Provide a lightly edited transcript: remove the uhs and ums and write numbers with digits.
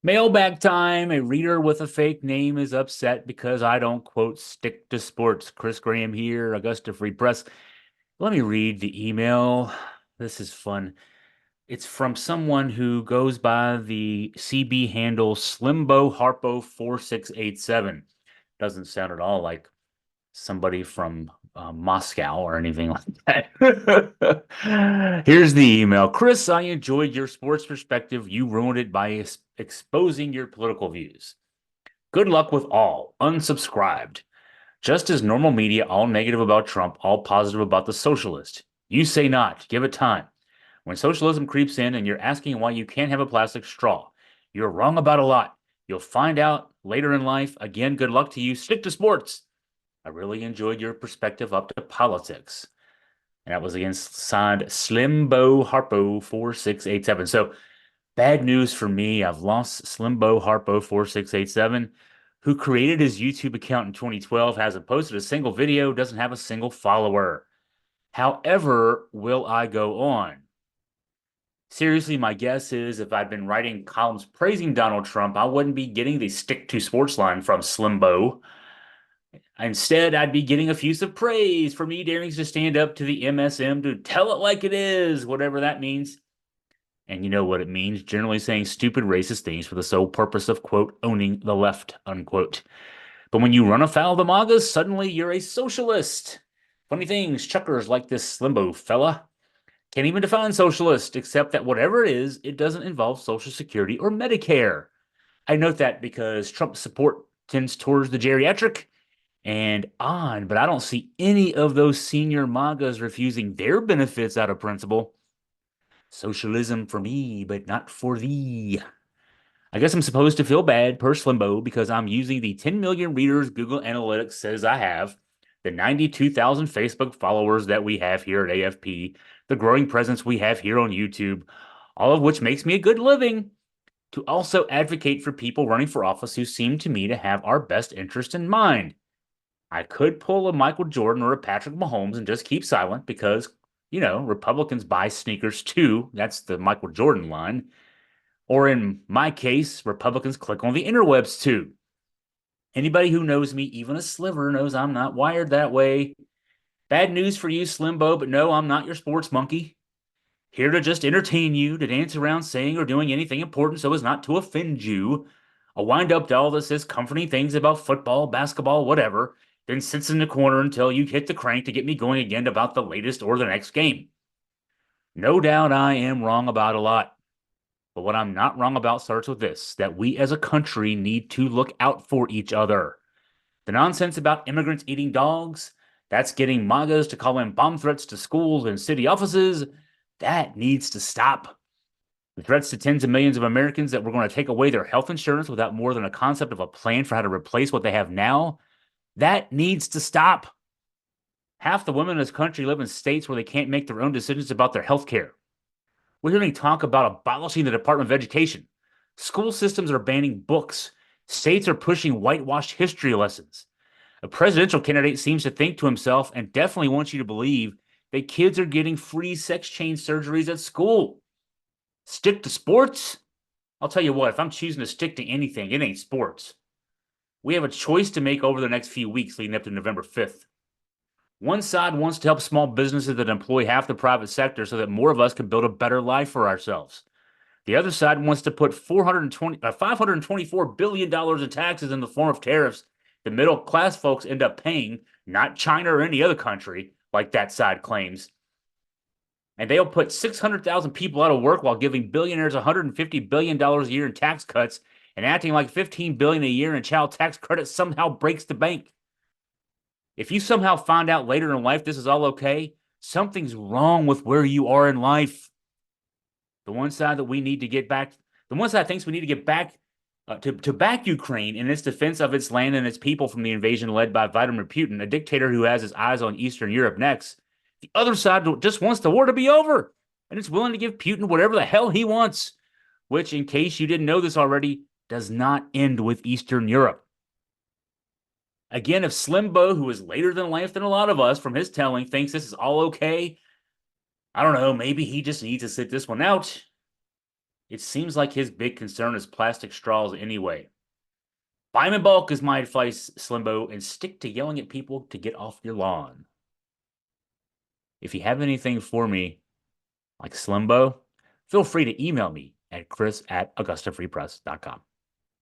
Mailbag time. A reader with a fake name is upset because I don't, quote, stick to sports. Chris Graham here, Augusta Free Press. Let me read the email. This is fun. It's from someone who goes by the CB handle Slimbo Harpo 4687. Doesn't sound at all like somebody from Moscow or anything like that. Here's the email. Chris, I enjoyed your sports perspective. You ruined it by exposing your political views. Good luck with all. Unsubscribed. Just as normal media, all negative about Trump, all positive about the socialist. You say not. Give it time. When socialism creeps in and you're asking why you can't have a plastic straw, you're wrong about a lot. You'll find out later in life. Again, good luck to you. Stick to sports. I really enjoyed your perspective up to politics. And that was against signed Slimbo Harpo 4687. So bad news for me. I've lost Slimbo Harpo 4687, who created his YouTube account in 2012, hasn't posted a single video, doesn't have a single follower. However, will I go on? Seriously, my guess is if I'd been writing columns praising Donald Trump, I wouldn't be getting the stick to sports line from Slimbo. Instead, I'd be getting effusive praise for me daring to stand up to the MSM to tell it like it is, whatever that means. And you know what it means, generally saying stupid racist things for the sole purpose of, quote, owning the left, unquote. But when you run afoul of the MAGAs, suddenly you're a socialist. Funny things, chuckers like this Slimbo fella can't even define socialist, except that whatever it is, it doesn't involve Social Security or Medicare. I note that because Trump's support tends towards the geriatric and on, but I don't see any of those senior MAGAs refusing their benefits out of principle. Socialism for me, but not for thee. I guess I'm supposed to feel bad per Slimbo because I'm using the 10 million readers Google Analytics says I have, the 92,000 Facebook followers that we have here at AFP, the growing presence we have here on YouTube, all of which makes me a good living, to also advocate for people running for office who seem to me to have our best interest in mind. I could pull a Michael Jordan or a Patrick Mahomes and just keep silent because, Republicans buy sneakers too. That's the Michael Jordan line. Or in my case, Republicans click on the interwebs too. Anybody who knows me, even a sliver, knows I'm not wired that way. Bad news for you, Slimbo, but no, I'm not your sports monkey. Here to just entertain you, to dance around saying or doing anything important so as not to offend you. I'll wind up to all this says comforting things about football, basketball, whatever, then sits in the corner until you hit the crank to get me going again about the latest or the next game. No doubt I am wrong about a lot. But what I'm not wrong about starts with this, that we as a country need to look out for each other. The nonsense about immigrants eating dogs, that's getting MAGAs to call in bomb threats to schools and city offices, that needs to stop. The threats to tens of millions of Americans that we're going to take away their health insurance without more than a concept of a plan for how to replace what they have now, that needs to stop. Half the women in this country live in states where they can't make their own decisions about their health care. We're hearing talk about abolishing the Department of Education. School systems are banning books. States are pushing whitewashed history lessons. A presidential candidate seems to think to himself and definitely wants you to believe that kids are getting free sex change surgeries at school. Stick to sports? I'll tell you what, if I'm choosing to stick to anything, it ain't sports. We have a choice to make over the next few weeks leading up to November 5th. One side wants to help small businesses that employ half the private sector so that more of us can build a better life for ourselves. The other side wants to put $524 billion in taxes in the form of tariffs the middle class folks end up paying, not China or any other country, like that side claims. And they'll put 600,000 people out of work while giving billionaires $150 billion a year in tax cuts and acting like $15 billion a year in child tax credits somehow breaks the bank. If you somehow find out later in life this is all okay, something's wrong with where you are in life. The one side that we need to get back, the one side thinks we need to get back to back Ukraine in its defense of its land and its people from the invasion led by Vladimir Putin, a dictator who has his eyes on Eastern Europe next. The other side just wants the war to be over, and it's willing to give Putin whatever the hell he wants, which, in case you didn't know this already, does not end with Eastern Europe. Again, if Slimbo, who is later than life than a lot of us from his telling, thinks this is all okay, I don't know, maybe he just needs to sit this one out. It seems like his big concern is plastic straws anyway. Buy 'em in bulk is my advice, Slimbo, and stick to yelling at people to get off your lawn. If you have anything for me, like Slimbo, feel free to email me at chris@augustafreepress.com.